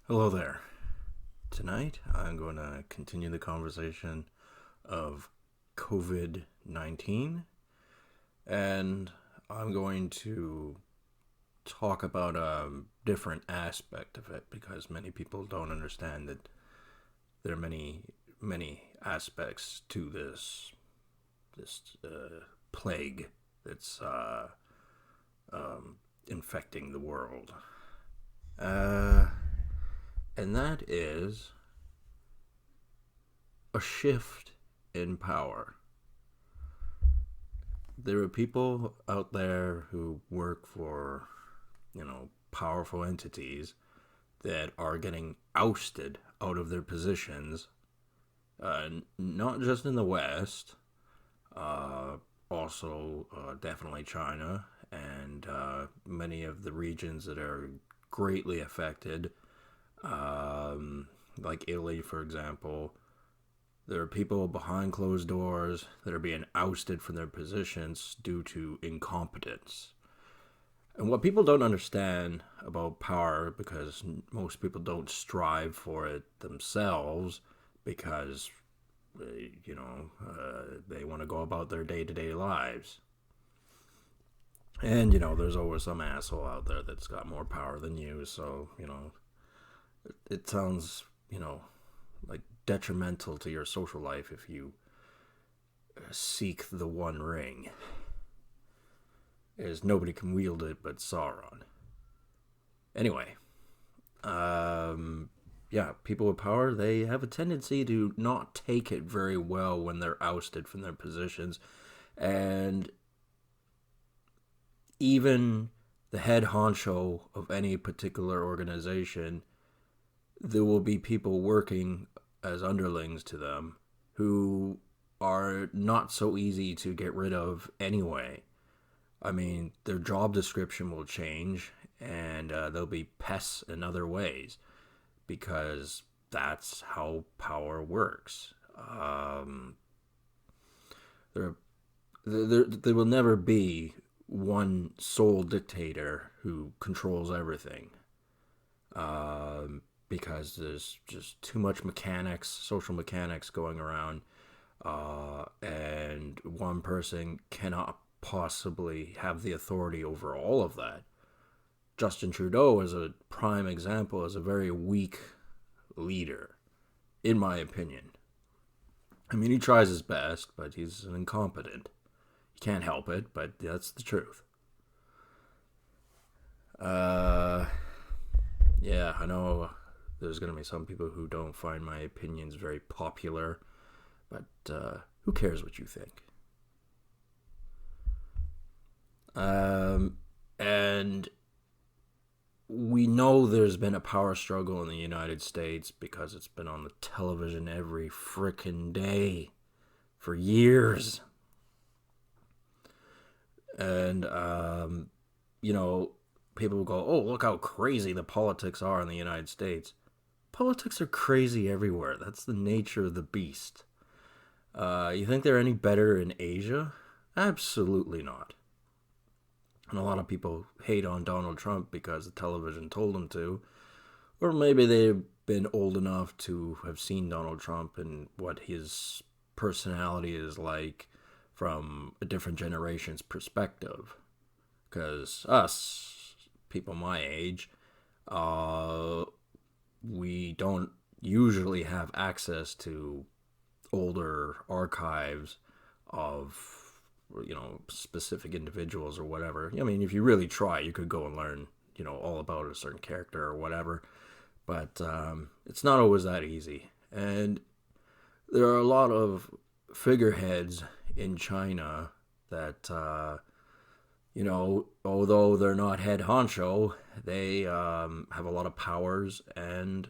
Hello there. Tonight I'm going to continue the conversation of COVID-19, and I'm going to talk about a different aspect of it because many people don't understand that there are many aspects to this plague that's infecting the world. Uh, and that is a shift in power. There are people out there who work for, powerful entities that are getting ousted out of their positions, not just in the West, uh, also definitely China and many of the regions that are greatly affected, like Italy, for example. There are people behind closed doors that are being ousted from their positions due to incompetence. And what people don't understand about power, because most people don't strive for it themselves, because they want to go about their day-to-day lives. And there's always some asshole out there that's got more power than you. So it sounds like detrimental to your social life if you seek the One Ring, as nobody can wield it but Sauron. Anyway, yeah, people with power, they have a tendency to not take it very well when they're ousted from their positions. And even the head honcho of any particular organization, there will be people working as underlings to them who are not so easy to get rid of anyway. I mean, their job description will change, and they'll be pests in other ways because that's how power works. There, there will never be one sole dictator who controls everything, because there's just too much mechanics, social mechanics going around, and one person cannot possibly have the authority over all of that. Justin Trudeau is a prime example, is a very weak leader, in my opinion. I mean, he tries his best, but he's an incompetent. He can't help it, but that's the truth. Uh, yeah, I know there's going to be some people who don't find my opinions very popular, but who cares what you think? And we know there's been a power struggle in the United States because it's been on the television every frickin' day for years. And, people will go, oh, look how crazy the politics are in the United States. Politics are crazy everywhere. That's the nature of the beast. You think they're any better in Asia? Absolutely not. And a lot of people hate on Donald Trump because the television told them to. Or maybe they've been old enough to have seen Donald Trump and what his personality is like from a different generation's perspective. Because us, people my age, we don't usually have access to older archives of specific individuals or whatever. I mean, if you really try, you could go and learn all about a certain character or whatever, but it's not always that easy. And there are a lot of figureheads in China that although they're not head honcho, they have a lot of powers, and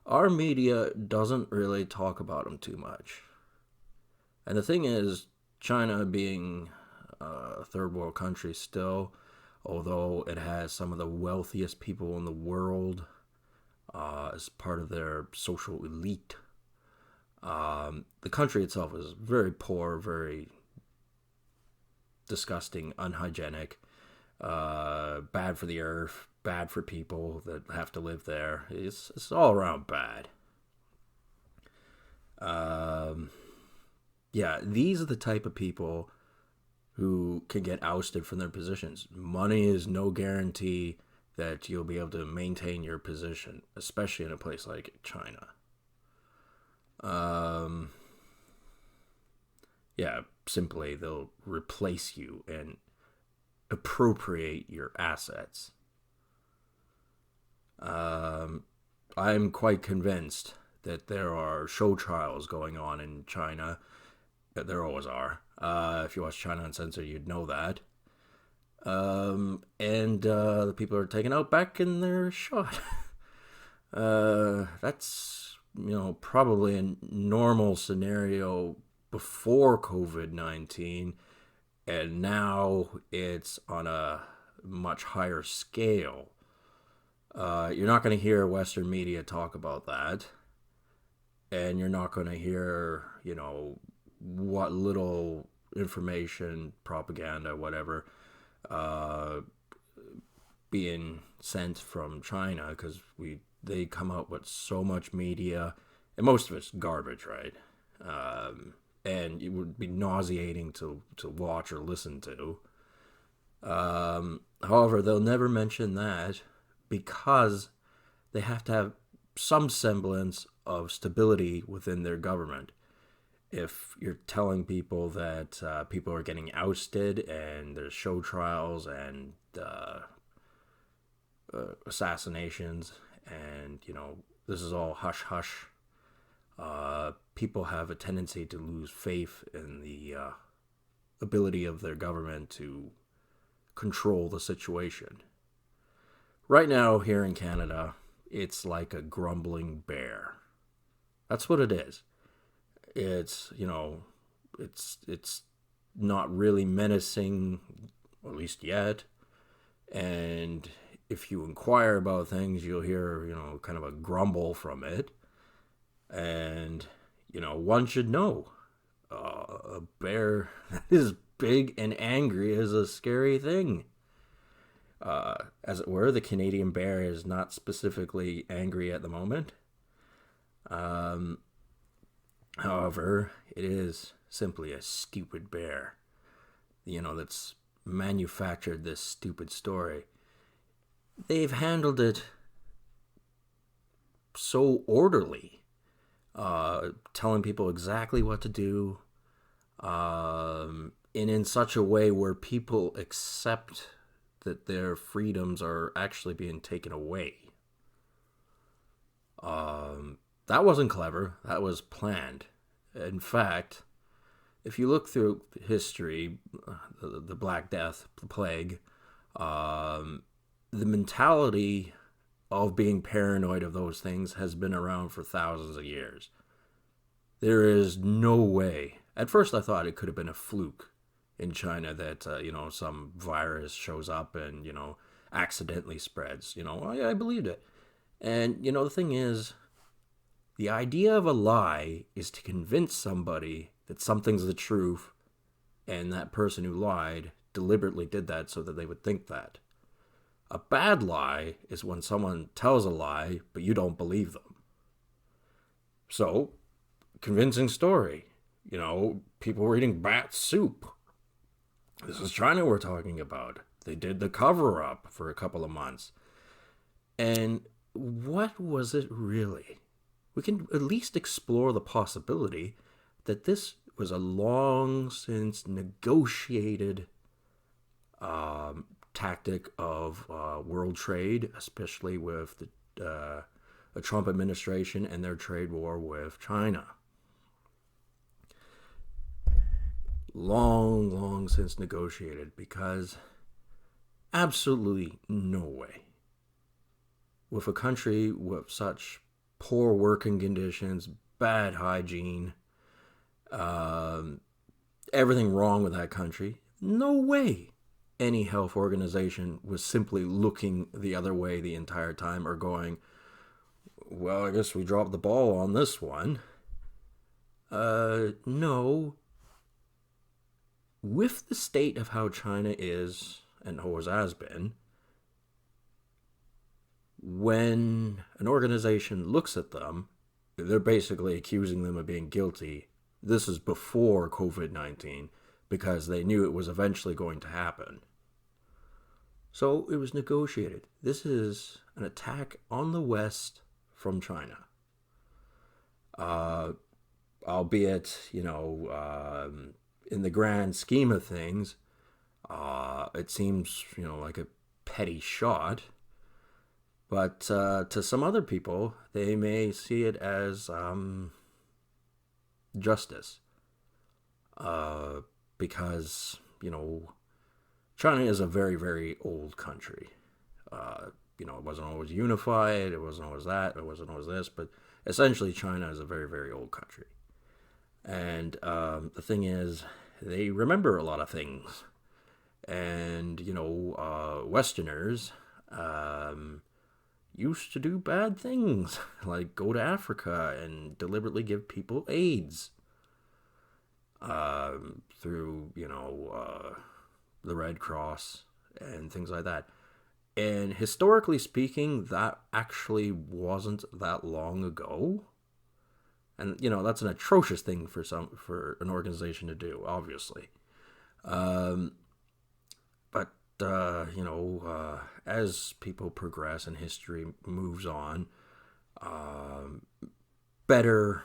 our media doesn't really talk about them too much. And the thing is, China being a third world country still, although it has some of the wealthiest people in the world as part of their social elite, the country itself is very poor, very disgusting, unhygienic, bad for the earth, bad for people that have to live there. It's all around bad. Um, yeah, these are the type of people who can get ousted from their positions. Money is no guarantee that you'll be able to maintain your position, especially in a place like China. Um, yeah, simply they'll replace you and appropriate your assets. Um, I'm quite convinced that there are show trials going on in China. There always are. If you watch China Uncensored, you'd know that. And the people are taken out back and they're shot. That's, probably a normal scenario before COVID-19, and now it's on a much higher scale. You're not going to hear Western media talk about that, and you're not going to hear, what little information, propaganda, whatever, uh, being sent from China, because they come out with so much media, and most of it's garbage, right? And it would be nauseating to watch or listen to. However, they'll never mention that because they have to have some semblance of stability within their government. If you're telling people that people are getting ousted and there's show trials and assassinations and, this is all hush hush, people have a tendency to lose faith in the ability of their government to control the situation. Right now, here in Canada, it's like a grumbling bear. That's what it is. It's, it's not really menacing, at least yet. And if you inquire about things, you'll hear, kind of a grumble from it. And, one should know a bear that is big and angry is a scary thing. As it were, the Canadian bear is not specifically angry at the moment. However, it is simply a stupid bear, that's manufactured this stupid story. They've handled it so orderly, telling people exactly what to do, and in such a way where people accept that their freedoms are actually being taken away. That wasn't clever. That was planned. In fact, if you look through history, the Black Death, the plague, the mentality of being paranoid of those things has been around for thousands of years. There is no way. At first I thought it could have been a fluke in China that, some virus shows up and, accidentally spreads. I believed it. And, the thing is, the idea of a lie is to convince somebody that something's the truth, and that person who lied deliberately did that so that they would think that. A bad lie is when someone tells a lie, but you don't believe them. So, convincing story. People were eating bat soup. This is China we're talking about. They did the cover-up for a couple of months. And what was it really? We can at least explore the possibility that this was a long since negotiated tactic of world trade, especially with the Trump administration and their trade war with China. Long since negotiated, because absolutely no way, with a country with such poor working conditions, bad hygiene, everything wrong with that country, no way any health organization was simply looking the other way the entire time or going, well, I guess we dropped the ball on this one. No. With the state of how China is and always has been, When an organization looks at them, they're basically accusing them of being guilty. This is before COVID-19 because they knew it was eventually going to happen. So it was negotiated. This is an attack on the West from China. Uh, Albeit, in the grand scheme of things, it seems, like a petty shot. But to some other people, they may see it as justice. Because, China is a very, very old country. It wasn't always unified, it wasn't always that, it wasn't always this, but essentially China is a very, very old country. And the thing is, they remember a lot of things. And, Westerners used to do bad things, like go to Africa and deliberately give people AIDS through, the Red Cross and things like that. And historically speaking, that actually wasn't that long ago. And that's an atrocious thing for an organization to do, obviously. But as people progress and history moves on, better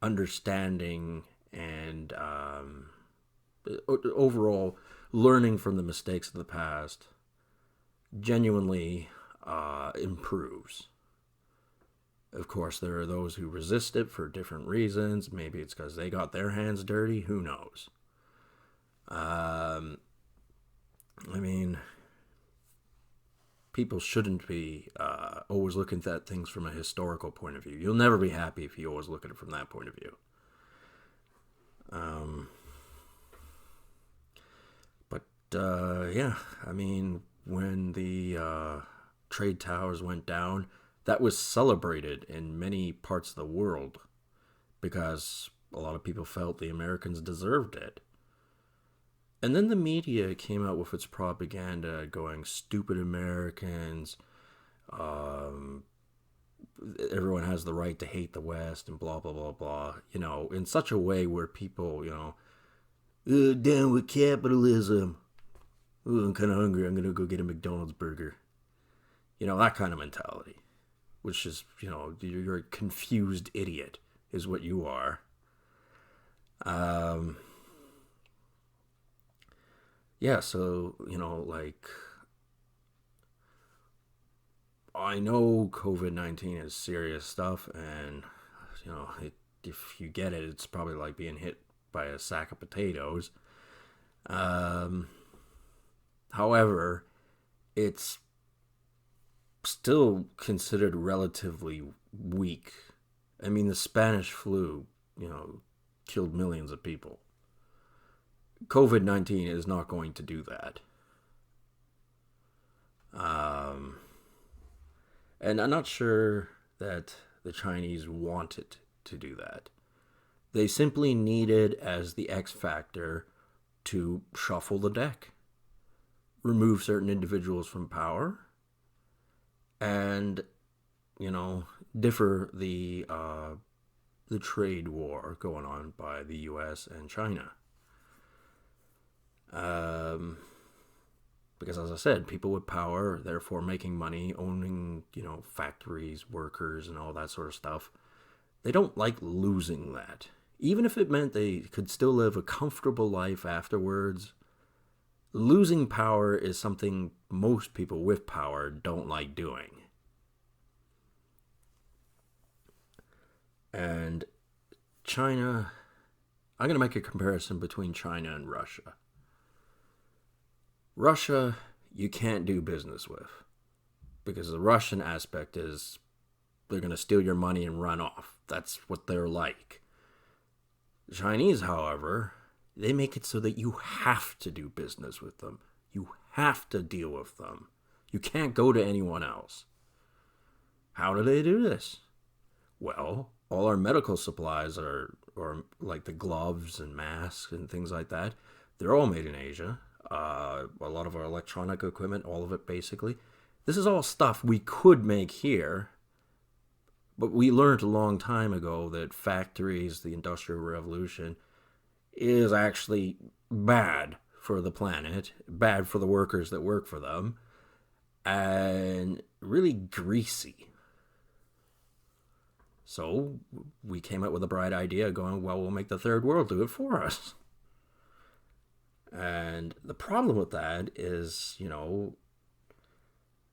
understanding and overall learning from the mistakes of the past genuinely improves. Of course, there are those who resist it for different reasons. Maybe it's because they got their hands dirty. Who knows? I mean, people shouldn't be always looking at things from a historical point of view. You'll never be happy if you always look at it from that point of view. Yeah, I mean, when the trade towers went down, that was celebrated in many parts of the world because a lot of people felt the Americans deserved it. And then the media came out with its propaganda going, stupid Americans, everyone has the right to hate the West and blah, blah, blah, blah, in such a way where people, down with capitalism. Ooh, I'm kind of hungry. I'm going to go get a McDonald's burger. That kind of mentality. Which is, you're a confused idiot, is what you are. Yeah, so, I know COVID-19 is serious stuff, and, if you get it, it's probably like being hit by a sack of potatoes. However, it's still considered relatively weak. I mean, the Spanish flu, killed millions of people. COVID-19 is not going to do that. And I'm not sure that the Chinese wanted to do that. They simply needed as the X factor to shuffle the deck, remove certain individuals from power, and differ the trade war going on by the U.S. and China. Because as I said, people with power, therefore making money, owning factories, workers, and all that sort of stuff, they don't like losing that. Even if it meant they could still live a comfortable life afterwards, losing power is something most people with power don't like doing. And China, I'm going to make a comparison between China and Russia. Russia, you can't do business with. Because the Russian aspect is they're going to steal your money and run off. That's what they're like. The Chinese, however, they make it so that you have to do business with them. You have to deal with them. You can't go to anyone else. How do they do this? Well, all our medical supplies or like the gloves and masks and things like that, they're all made in Asia. A lot of our electronic equipment, all of it basically, This is all stuff we could make here, but we learned a long time ago that factories, the Industrial Revolution, is actually bad for the planet, bad for the workers that work for them, and really greasy. So we came up with a bright idea going, well, we'll make the third world do it for us. And the problem with that is,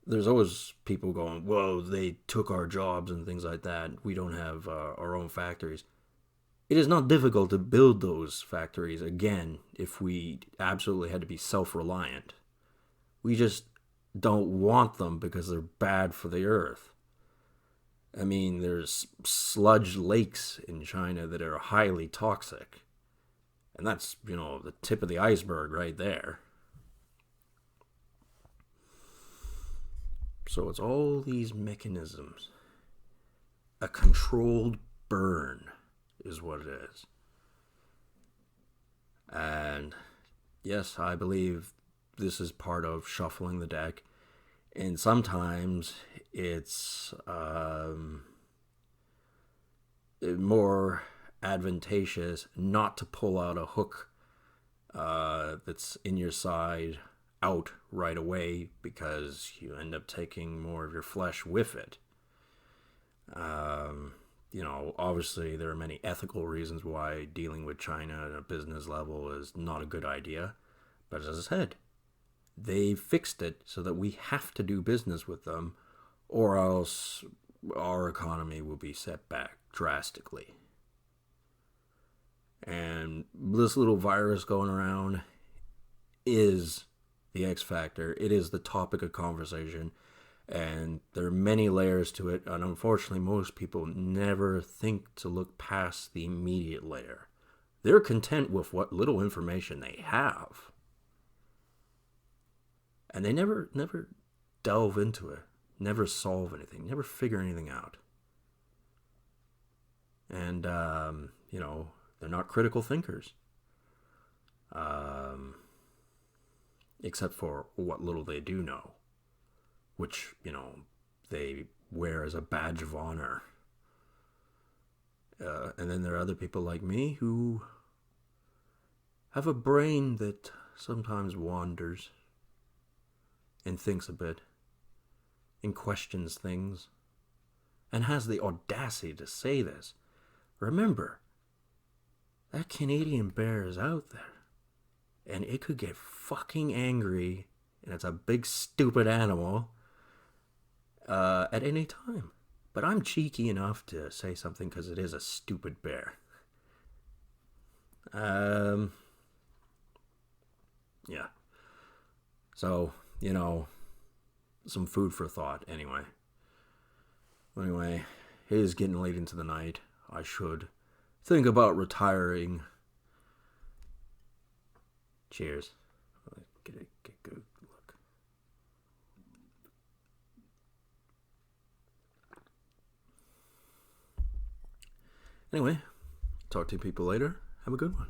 there's always people going, well, they took our jobs and things like that. We don't have our own factories. It is not difficult to build those factories again if we absolutely had to be self-reliant. We just don't want them because they're bad for the earth. I mean, there's sludge lakes in China that are highly toxic. And that's, the tip of the iceberg right there. So it's all these mechanisms. A controlled burn is what it is. And yes, I believe this is part of shuffling the deck. And sometimes it's more advantageous not to pull out a hook that's in your side out right away, because you end up taking more of your flesh with it. Obviously there are many ethical reasons why dealing with China at a business level is not a good idea. But as I said, they fixed it so that we have to do business with them, or else our economy will be set back drastically. And this little virus going around is the X factor. It is the topic of conversation, and there are many layers to it, and unfortunately most people never think to look past the immediate layer. They're content with what little information they have, and they never delve into it, never solve anything, never figure anything out. And they're not critical thinkers, except for what little they do know, which, they wear as a badge of honor. And then there are other people like me who have a brain that sometimes wanders and thinks a bit and questions things and has the audacity to say this. Remember, that Canadian bear is out there, and it could get fucking angry, and it's a big stupid animal at any time. But I'm cheeky enough to say something because it is a stupid bear. Yeah. So, some food for thought anyway. Anyway, it is getting late into the night. I should think about retiring. Cheers. Get a good look. Anyway, talk to you people later. Have a good one.